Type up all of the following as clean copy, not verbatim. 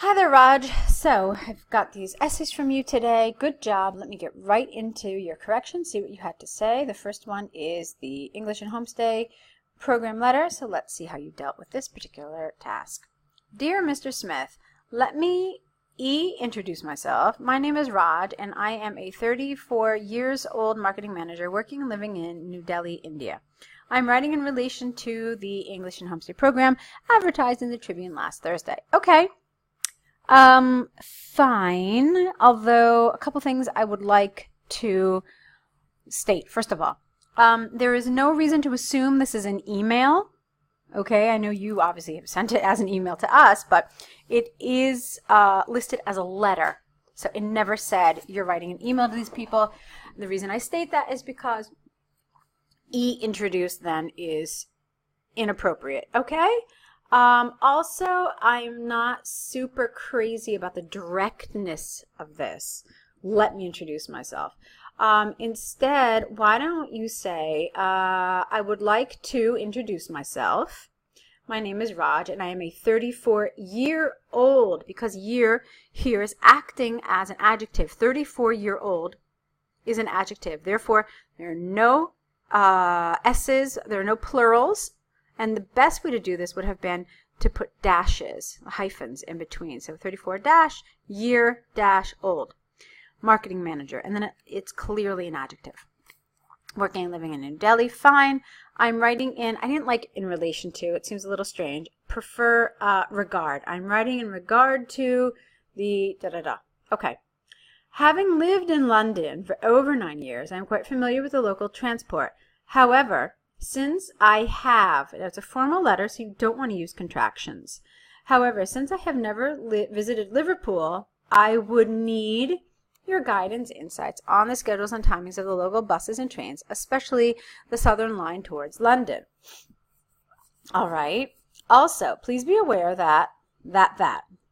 Hi there, Raj. So I've got these essays from you today. Good job. Let me get right into your correction, see what you had to say. The first one is the English and Homestay program letter. So let's see how you dealt with this particular task. Dear Mr. Smith, let me introduce myself. My name is Raj, and I am a 34 years old marketing manager working and living in New Delhi, India. I'm writing in relation to the English and Homestay program advertised in the Tribune last Thursday. Okay. Fine, although a couple things I would like to state. First of all, there is no reason to assume this is an email. Okay, I know you obviously have sent it as an email to us, but it is listed as a letter. So it never said you're writing an email to these people. The reason I state that is because introduced then is inappropriate. Okay? Also, I'm not super crazy about the directness of this. Let me introduce myself. Instead, why don't you say, I would like to introduce myself. My name is Raj, and I am a 34-year-old, because year here is acting as an adjective. 34-year-old is an adjective. Therefore, there are no S's, there are no plurals. And the best way to do this would have been to put dashes, hyphens in between. So 34-year-old, marketing manager. And then it's clearly an adjective. Working and living in New Delhi, fine. I'm writing in, I didn't like in relation to, it seems a little strange. Prefer regard. I'm writing in regard to the da-da-da. Okay. Having lived in London for over 9 years, I'm quite familiar with the local transport. However, since I have, that's a formal letter, so you don't want to use contractions. However, since I have never visited Liverpool, I would need your guidance insights on the schedules and timings of the local buses and trains, especially the Southern Line towards London. All right. Also, please be aware that,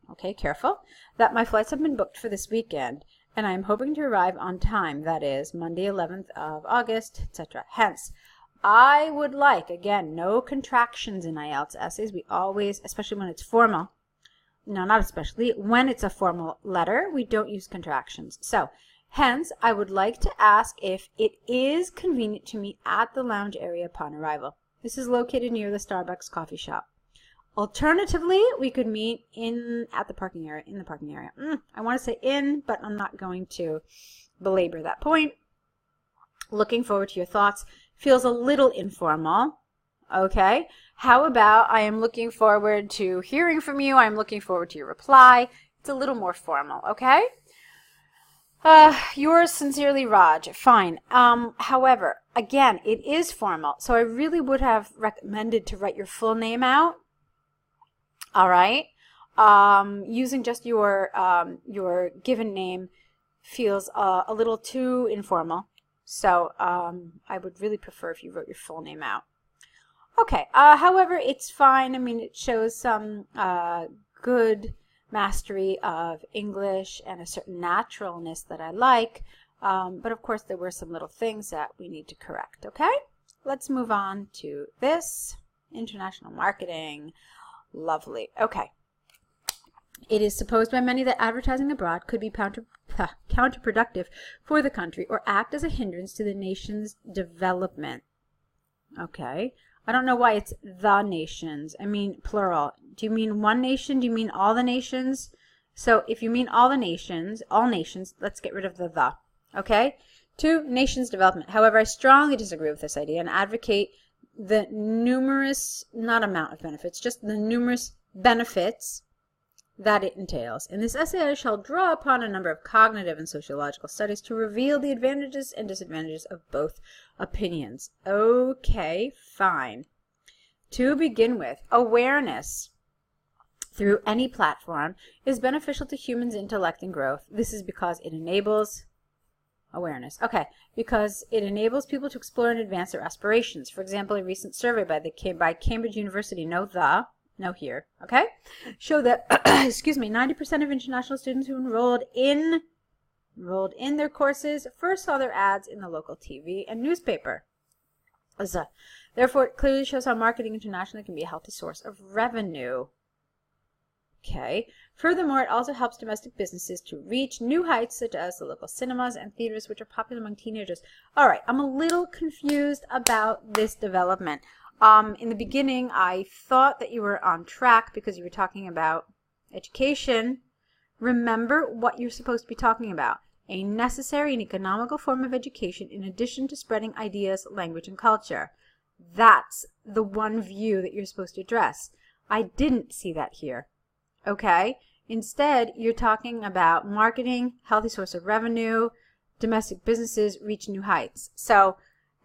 okay, careful, that my flights have been booked for this weekend, and I am hoping to arrive on time, that is, Monday 11th of August, etc. Hence, I would like, again, no contractions in IELTS essays. We always, especially when it's formal, no, not especially, when it's a formal letter, we don't use contractions. So, hence, I would like to ask if it is convenient to meet at the lounge area upon arrival. This is located near the Starbucks coffee shop. Alternatively, we could meet at the parking area, in the parking area. I want to say in, but I'm not going to belabor that point. Looking forward to your thoughts. Feels a little informal. Okay. How about I am looking forward to hearing from you. I'm looking forward to your reply. It's a little more formal. Okay. Yours sincerely, Raj. Fine. However, again, it is formal. So I really would have recommended to write your full name out. All right. Using just your given name feels a little too informal. So I would really prefer if you wrote your full name out. Okay, however, it's fine. I mean, it shows some good mastery of English and a certain naturalness that I like. But of course, there were some little things that we need to correct, okay? Let's move on to this. International marketing. Lovely. Okay. It is supposed by many that advertising abroad could be counterproductive for the country or act as a hindrance to the nation's development. Okay. I don't know why it's the nations. I mean plural. Do you mean one nation? Do you mean all the nations? So if you mean all nations, let's get rid of the. Okay? 2, nations development. However, I strongly disagree with this idea and advocate the numerous, not amount of benefits, just the numerous benefits that it entails. In this essay, I shall draw upon a number of cognitive and sociological studies to reveal the advantages and disadvantages of both opinions. Okay, fine. To begin with, awareness through any platform is beneficial to humans' intellect and growth. This is because it enables awareness. Okay, because it enables people to explore and advance their aspirations. For example, a recent survey by Cambridge University, no here, okay, show that, excuse me, 90% of international students who enrolled in their courses first saw their ads in the local TV and newspaper. Therefore, it clearly shows how marketing internationally can be a healthy source of revenue. Okay. Furthermore, it also helps domestic businesses to reach new heights, such as the local cinemas and theaters, which are popular among teenagers. All right, I'm a little confused about this development. In the beginning, I thought that you were on track because you were talking about education. Remember what you're supposed to be talking about. A necessary and economical form of education in addition to spreading ideas, language, and culture. That's the one view that you're supposed to address. I didn't see that here. Okay? Instead, you're talking about marketing, healthy source of revenue, domestic businesses reach new heights. So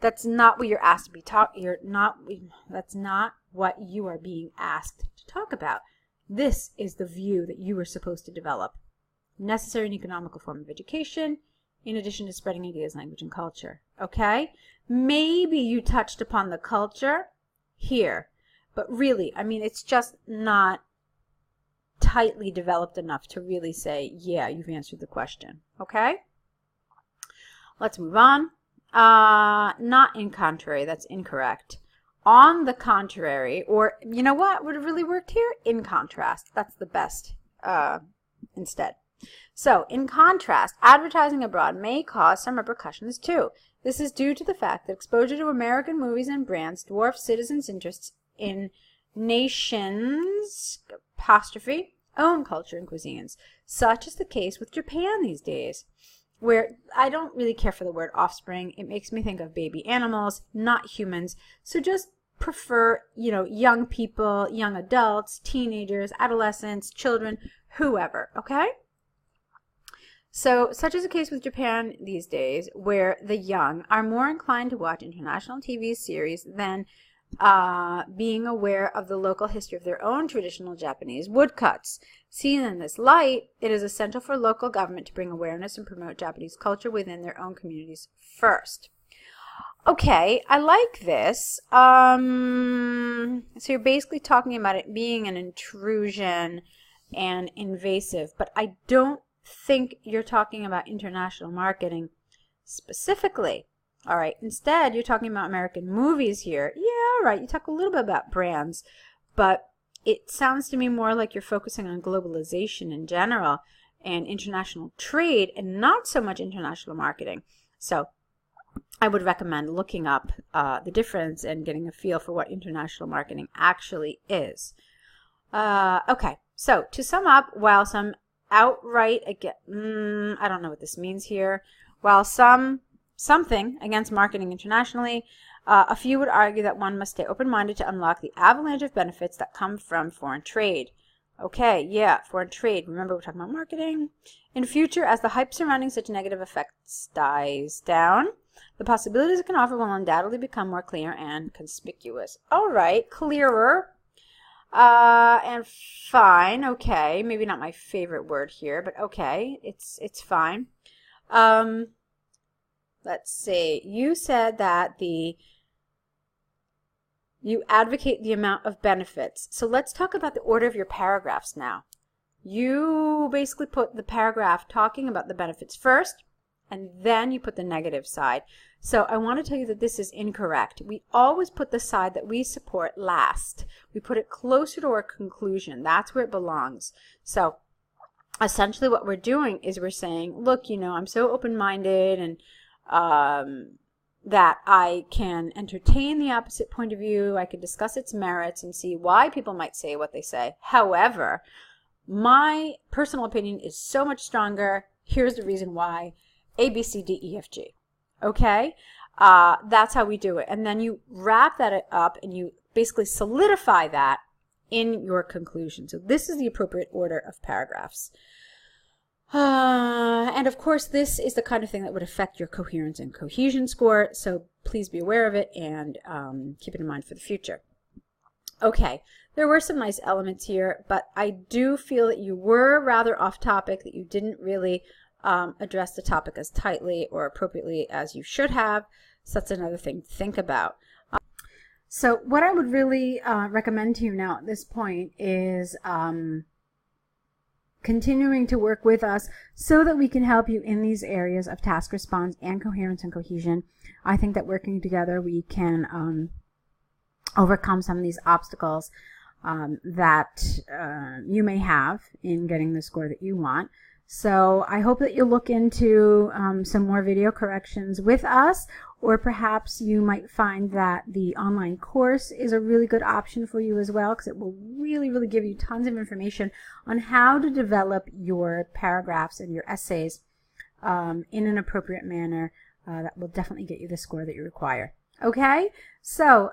that's not what you're asked to be that's not what you are being asked to talk about. This is the view that you were supposed to develop. Necessary and economical form of education, in addition to spreading ideas, language, and culture. Okay? Maybe you touched upon the culture here, but really, I mean, it's just not tightly developed enough to really say, yeah, you've answered the question. Okay? Let's move on. Not in contrary, that's incorrect. On the contrary, or you know what would have really worked here? In contrast. That's the best instead. So, in contrast, advertising abroad may cause some repercussions too. This is due to the fact that exposure to American movies and brands dwarfs citizens' interests in nations' own culture and cuisines. Such is the case with Japan these days, where I don't really care for the word offspring. It makes me think of baby animals, not humans. So just prefer, young people, young adults, teenagers, adolescents, children, whoever, okay? So, such is the case with Japan these days, where the young are more inclined to watch international TV series than being aware of the local history of their own traditional Japanese woodcuts. Seen in this light, it is essential for local government to bring awareness and promote Japanese culture within their own communities first. Okay, I like this. So you're basically talking about it being an intrusion and invasive, but I don't think you're talking about international marketing specifically. All right, instead, you're talking about American movies here. Yeah, all right, you talk a little bit about brands, but it sounds to me more like you're focusing on globalization in general and international trade and not so much international marketing. So I would recommend looking up the difference and getting a feel for what international marketing actually is. Okay, so to sum up, while some outright, again, I don't know what this means here, while something against marketing internationally, a few would argue that one must stay open-minded to unlock the avalanche of benefits that come from foreign trade. Okay, yeah, foreign trade. Remember, we're talking about marketing. In future, as the hype surrounding such negative effects dies down, the possibilities it can offer will undoubtedly become more clear and conspicuous. All right, clearer and fine. Okay, maybe not my favorite word here, but okay, it's fine. Let's see. You said that you advocate the amount of benefits. So let's talk about the order of your paragraphs now. You basically put the paragraph talking about the benefits first, and then you put the negative side. So I want to tell you that this is incorrect. We always put the side that we support last. We put it closer to our conclusion. That's where it belongs. So essentially what we're doing is we're saying, look, I'm so open-minded and that I can entertain the opposite point of view. I can discuss its merits and see why people might say what they say. However, my personal opinion is so much stronger. Here's the reason why. A, B, C, D, E, F, G. Okay? That's how we do it. And then you wrap that up and you basically solidify that in your conclusion. So this is the appropriate order of paragraphs. And of course, this is the kind of thing that would affect your coherence and cohesion score. So please be aware of it and keep it in mind for the future. Okay, there were some nice elements here, but I do feel that you were rather off topic, that you didn't really address the topic as tightly or appropriately as you should have. So that's another thing to think about. So what I would really recommend to you now at this point is continuing to work with us so that we can help you in these areas of task response and coherence and cohesion. I think that working together we can overcome some of these obstacles. that you may have in getting the score that you want. So I hope that you'll look into some more video corrections with us, or perhaps you might find that the online course is a really good option for you as well, because it will really, really give you tons of information on how to develop your paragraphs and your essays in an appropriate manner that will definitely get you the score that you require. Okay, so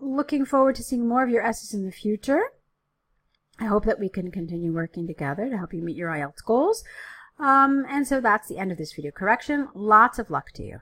looking forward to seeing more of your essays in the future. I hope that we can continue working together to help you meet your IELTS goals. And so that's the end of this video correction. Lots of luck to you.